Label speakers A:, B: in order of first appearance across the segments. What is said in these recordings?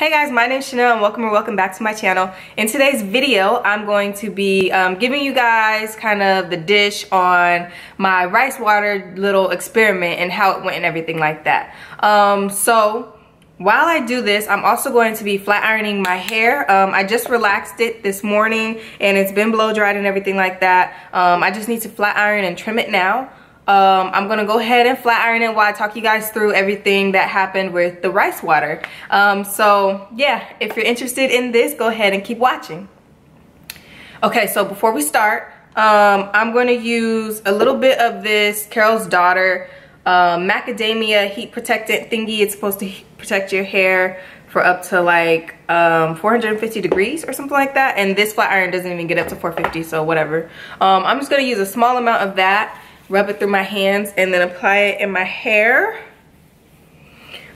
A: Hey guys, my name is Shaaanelle and welcome back to my channel. In today's video, I'm going to be giving you guys kind of the dish on my rice water little experiment and how it went and everything like that. So while I do this, I'm also going to be flat ironing my hair. I just relaxed it this morning and it's been blow dried and everything like that. I just need to flat iron and trim it now. I'm gonna go ahead and flat iron it while I talk you guys through everything that happened with the rice water. So yeah, if you're interested in this, go ahead and keep watching. Okay, so before we start, I'm gonna use a little bit of this Carol's Daughter macadamia heat protectant thingy. It's supposed to protect your hair for up to like 450 degrees or something like that, and this flat iron doesn't even get up to 450, so whatever. I'm just gonna use a small amount of that, rub it through my hands, and then apply it in my hair.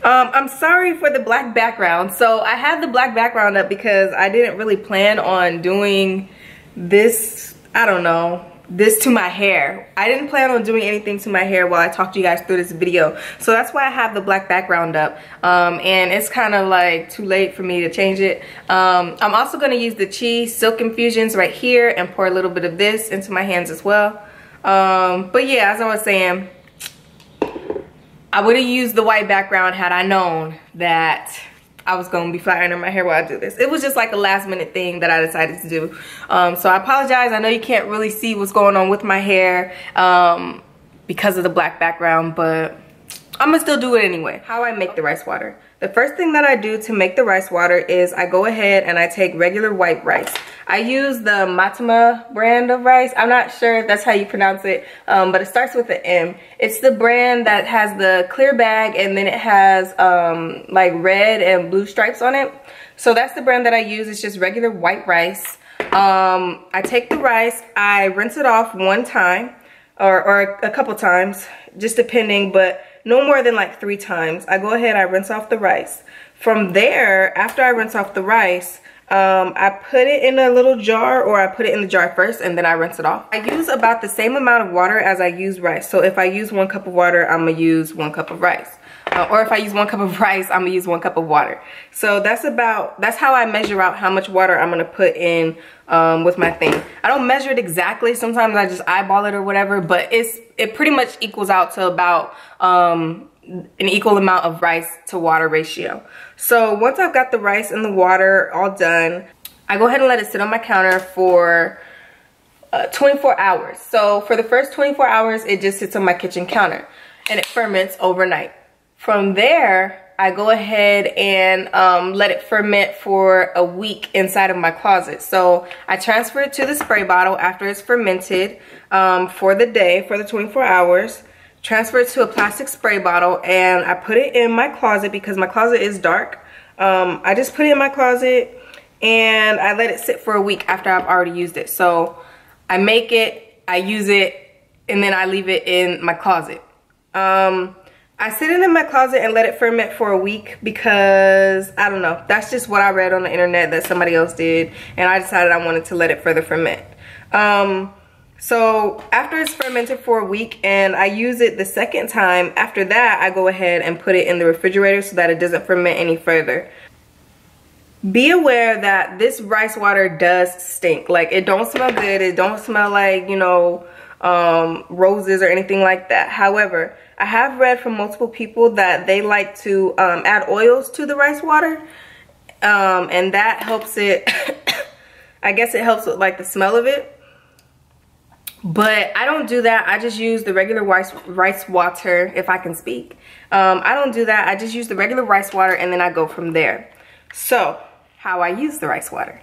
A: I'm sorry for the black background. So I have the black background up because I didn't really plan on doing this, I don't know, this to my hair. I didn't plan on doing anything to my hair while I talked to you guys through this video. So that's why I have the black background up. And it's kind of like too late for me to change it. I'm also gonna use the Chi Silk Infusions right here and pour a little bit of this into my hands as well. But yeah, as I was saying, I would have used the white background had I known that I was going to be flat ironing my hair while I do this. It was just like a last minute thing that I decided to do. So I apologize. I know you can't really see what's going on with my hair because of the black background, but I'm gonna still do it anyway. How I make the rice water. The first thing that I do to make the rice water is I go ahead and I take regular white rice. I use the Matama brand of rice. I'm not sure if that's how you pronounce it, but it starts with an M. It's the brand that has the clear bag and then it has like red and blue stripes on it. So that's the brand that I use. It's just regular white rice. I take the rice, I rinse it off one time or a couple times, just depending, but no more than like 3 times. I go ahead, I rinse off the rice. From there, after I rinse off the rice, I put it in a little jar, or I put it in the jar first and then I rinse it off. I use about the same amount of water as I use rice. So if I use 1 cup of water, I'm gonna use 1 cup of rice. Or if I use 1 cup of rice, I'm gonna use 1 cup of water. So that's how I measure out how much water I'm gonna put in with my thing. I don't measure it exactly. Sometimes I just eyeball it or whatever, but it pretty much equals out to about an equal amount of rice to water ratio. So once I've got the rice and the water all done, I go ahead and let it sit on my counter for 24 hours. So for the first 24 hours, it just sits on my kitchen counter and it ferments overnight. From there, I go ahead and let it ferment for a week inside of my closet. So I transfer it to the spray bottle after it's fermented for the day, for the 24 hours. Transfer it to a plastic spray bottle and I put it in my closet because my closet is dark. I just put it in my closet and I let it sit for a week after I've already used it. So I make it, I use it, and then I leave it in my closet. I sit it in my closet and let it ferment for a week because, I don't know, that's just what I read on the internet that somebody else did, and I decided I wanted to let it further ferment. So after it's fermented for a week and I use it the second time, after that I go ahead and put it in the refrigerator so that it doesn't ferment any further. Be aware that this rice water does stink. Like, it don't smell good, it don't smell like, you know, roses or anything like that. However, I have read from multiple people that they like to add oils to the rice water, and that helps it. I guess it helps with like the smell of it, but I don't do that. I just use the regular rice water, if I can speak. I don't do that. I just use the regular rice water and then I go from there. So how I use the rice water.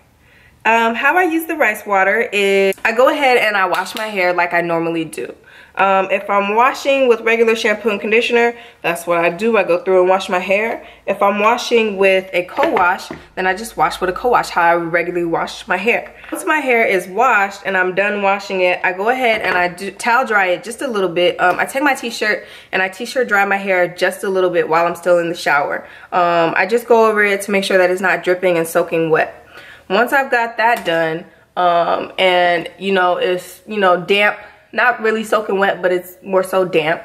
A: How I use the rice water is I go ahead and I wash my hair like I normally do. If I'm washing with regular shampoo and conditioner, that's what I do. I go through and wash my hair. If I'm washing with a co-wash, then I just wash with a co-wash, how I regularly wash my hair. Once my hair is washed and I'm done washing it, I go ahead and I towel dry it just a little bit. I take my t-shirt and I t-shirt dry my hair just a little bit while I'm still in the shower. I just go over it to make sure that it's not dripping and soaking wet. Once I've got that done, and you know, it's, you know, damp, not really soaking wet, but it's more so damp,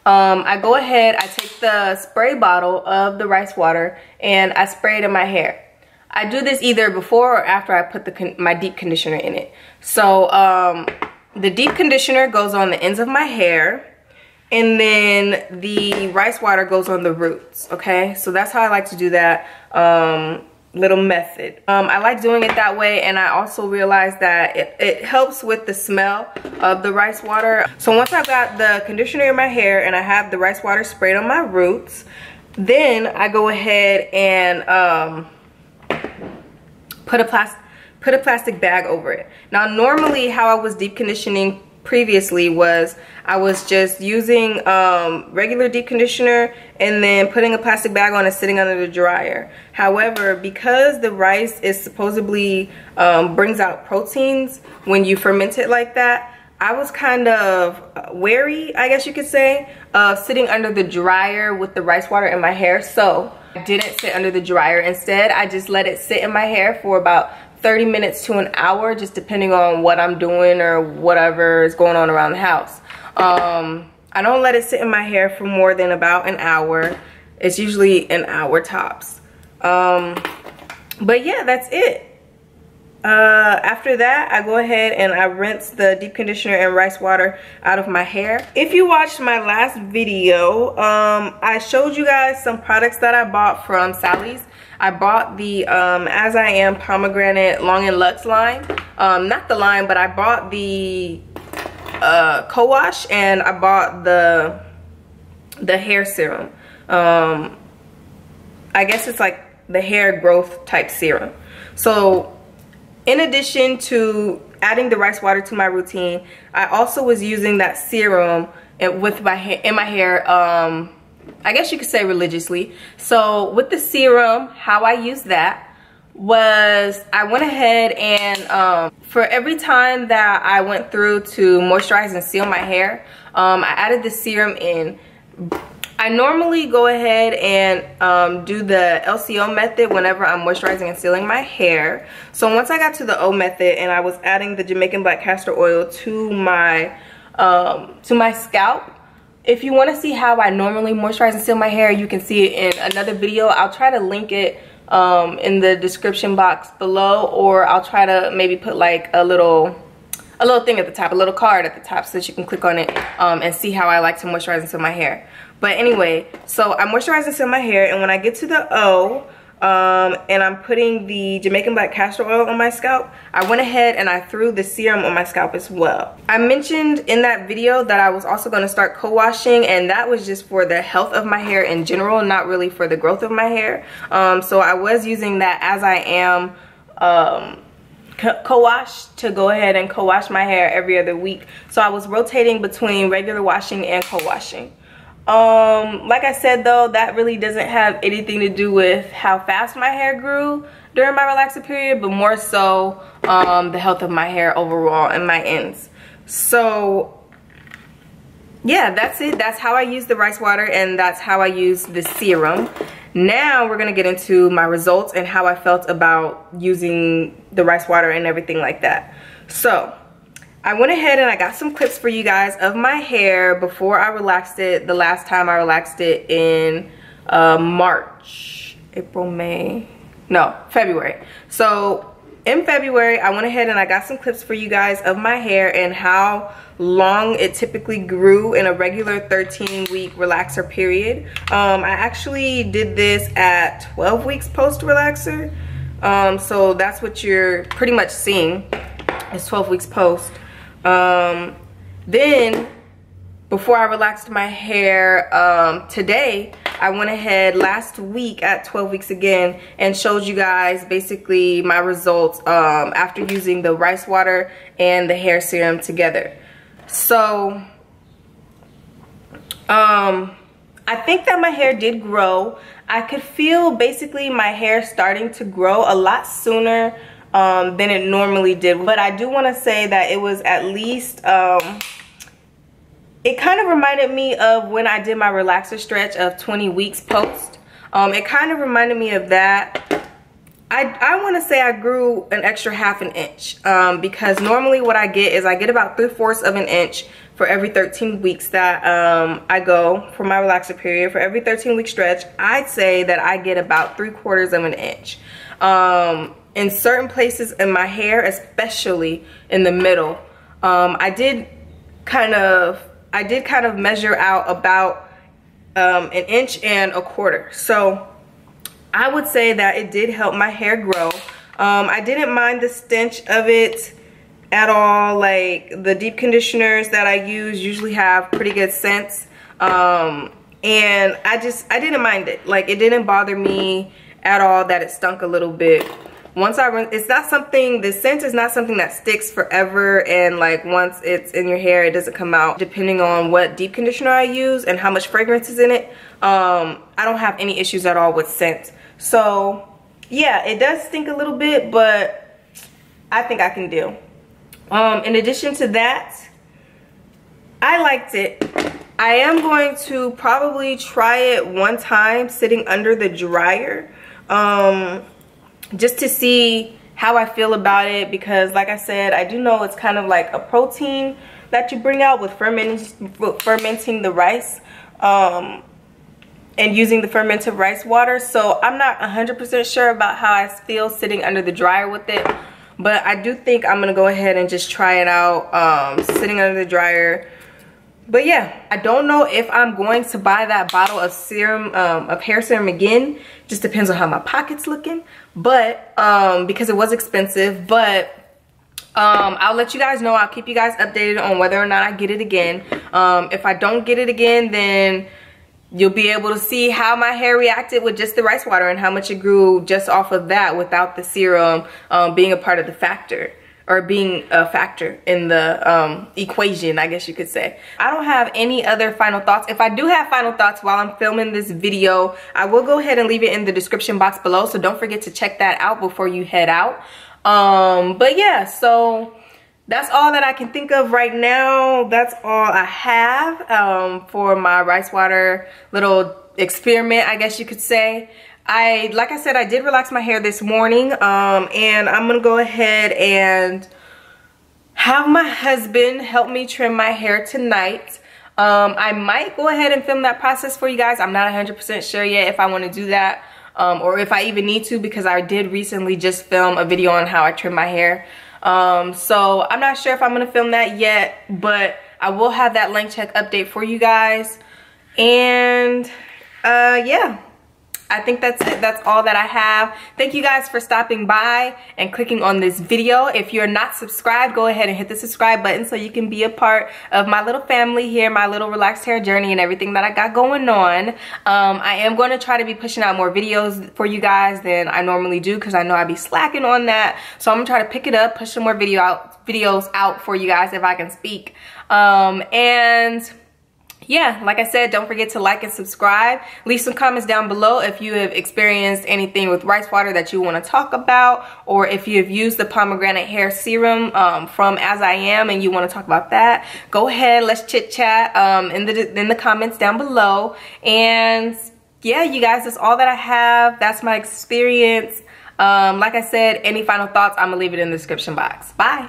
A: I go ahead, I take the spray bottle of the rice water and I spray it in my hair. I do this either before or after I put my deep conditioner in it. So the deep conditioner goes on the ends of my hair, and then the rice water goes on the roots, okay? So that's how I like to do that little method. I like doing it that way, and I also realized that it helps with the smell of the rice water. So once I've got the conditioner in my hair and I have the rice water sprayed on my roots, then I go ahead and put a plastic bag over it. Now normally how I was deep conditioning previously was I was just using regular deep conditioner and then putting a plastic bag on and sitting under the dryer. However, because the rice is supposedly brings out proteins when you ferment it like that, I was kind of wary, I guess you could say, of sitting under the dryer with the rice water in my hair. So I didn't sit under the dryer. Instead, I just let it sit in my hair for about 30 minutes to an hour, just depending on what I'm doing or whatever is going on around the house. I don't let it sit in my hair for more than about an hour. It's usually an hour tops. But yeah, that's it. After that, I go ahead and I rinse the deep conditioner and rice water out of my hair. If you watched my last video, I showed you guys some products that I bought from Sally's. I bought the As I Am Pomegranate Long and Luxe line. Not the line, but I bought the co-wash, and I bought the hair serum. I guess it's like the hair growth type serum. So in addition to adding the rice water to my routine, I also was using that serum with my hair, I guess you could say religiously. So with the serum, how I used that was I went ahead and for every time that I went through to moisturize and seal my hair, I added the serum in. I normally go ahead and do the LCO method whenever I'm moisturizing and sealing my hair. So once I got to the O method and I was adding the Jamaican black castor oil to my scalp. If you want to see how I normally moisturize and seal my hair, you can see it in another video. I'll try to link it in the description box below, or I'll try to maybe put like a little thing at the top, a little card at the top, so that you can click on it and see how I like to moisturize and seal my hair. But anyway, so I moisturize and seal my hair, and when I get to the O, and I'm putting the Jamaican black castor oil on my scalp, I went ahead and I threw the serum on my scalp as well. I mentioned in that video that I was also going to start co-washing, and that was just for the health of my hair in general, not really for the growth of my hair. So I was using that As I Am co-wash to go ahead and co-wash my hair every other week. So I was rotating between regular washing and co-washing. Like I said though, that really doesn't have anything to do with how fast my hair grew during my relaxer period, but more so the health of my hair overall and my ends. So yeah, that's it. That's how I use the rice water, and that's how I use the serum. Now we're gonna get into my results and how I felt about using the rice water and everything like that. So I went ahead and I got some clips for you guys of my hair before I relaxed it the last time I relaxed it in March, April, May, no, February. So in February, I went ahead and I got some clips for you guys of my hair and how long it typically grew in a regular 13-week relaxer period. I actually did this at 12 weeks post-relaxer. So that's what you're pretty much seeing is 12 weeks post. Then before I relaxed my hair today, I went ahead last week at 12 weeks again and showed you guys basically my results after using the rice water and the hair serum together. So I think that my hair did grow. I could feel basically my hair starting to grow a lot sooner than it normally did, but I do want to say that it was at least it kind of reminded me of when I did my relaxer stretch of 20 weeks post. It kind of reminded me of that. I want to say I grew an extra ½ inch because normally what I get is I get about 3/4 of an inch for every 13 weeks that I go for my relaxer period. For every 13-week stretch, I'd say that I get about 3/4 of an inch. In certain places in my hair, especially in the middle, I did kind of measure out about 1.25 inches. So I would say that it did help my hair grow. I didn't mind the stench of it at all. Like, the deep conditioners that I use usually have pretty good scents, and I didn't mind it. Like, it didn't bother me at all that it stunk a little bit. Once it's not something, the scent is not something that sticks forever, and like once it's in your hair, it doesn't come out. Depending on what deep conditioner I use and how much fragrance is in it, I don't have any issues at all with scent. So yeah, it does stink a little bit, but I think I can deal. In addition to that, I liked it. I am going to probably try it one time sitting under the dryer, just to see how I feel about it, because like I said, I do know it's kind of like a protein that you bring out with fermenting the rice, and using the fermented rice water. So I'm not 100% sure about how I feel sitting under the dryer with it, but I do think I'm gonna go ahead and just try it out sitting under the dryer. But yeah, I don't know if I'm going to buy that bottle of serum, of hair serum again. Just depends on how my pocket's looking. But because it was expensive. But I'll let you guys know. I'll keep you guys updated on whether or not I get it again. If I don't get it again, then you'll be able to see how my hair reacted with just the rice water and how much it grew just off of that without the serum being a part of the factor, or being a factor in the equation, I guess you could say. I don't have any other final thoughts. If I do have final thoughts while I'm filming this video, I will go ahead and leave it in the description box below, so don't forget to check that out before you head out. But yeah, so that's all that I can think of right now. That's all I have for my rice water little experiment, I guess you could say. Like I said, I did relax my hair this morning, and I'm gonna go ahead and have my husband help me trim my hair tonight. I might go ahead and film that process for you guys. I'm not 100% sure yet if I want to do that, or if I even need to, because I did recently just film a video on how I trim my hair. So I'm not sure if I'm gonna film that yet, but I will have that length check update for you guys. And yeah, I think that's it. That's all that I have. Thank you guys for stopping by and clicking on this video. If you're not subscribed, go ahead and hit the subscribe button so you can be a part of my little family here, my little relaxed hair journey and everything that I got going on. I am going to try to be pushing out more videos for you guys than I normally do, because I know I be slacking on that. So I'm going to try to pick it up, push some more videos out for you guys if I can speak. And yeah, like I said, don't forget to like and subscribe. Leave some comments down below if you have experienced anything with rice water that you want to talk about, or if you have used the pomegranate hair serum from As I Am and you want to talk about that. Go ahead, let's chit chat in the comments down below. And yeah, you guys, that's all that I have. That's my experience. Like I said, any final thoughts, I'm gonna leave it in the description box. Bye.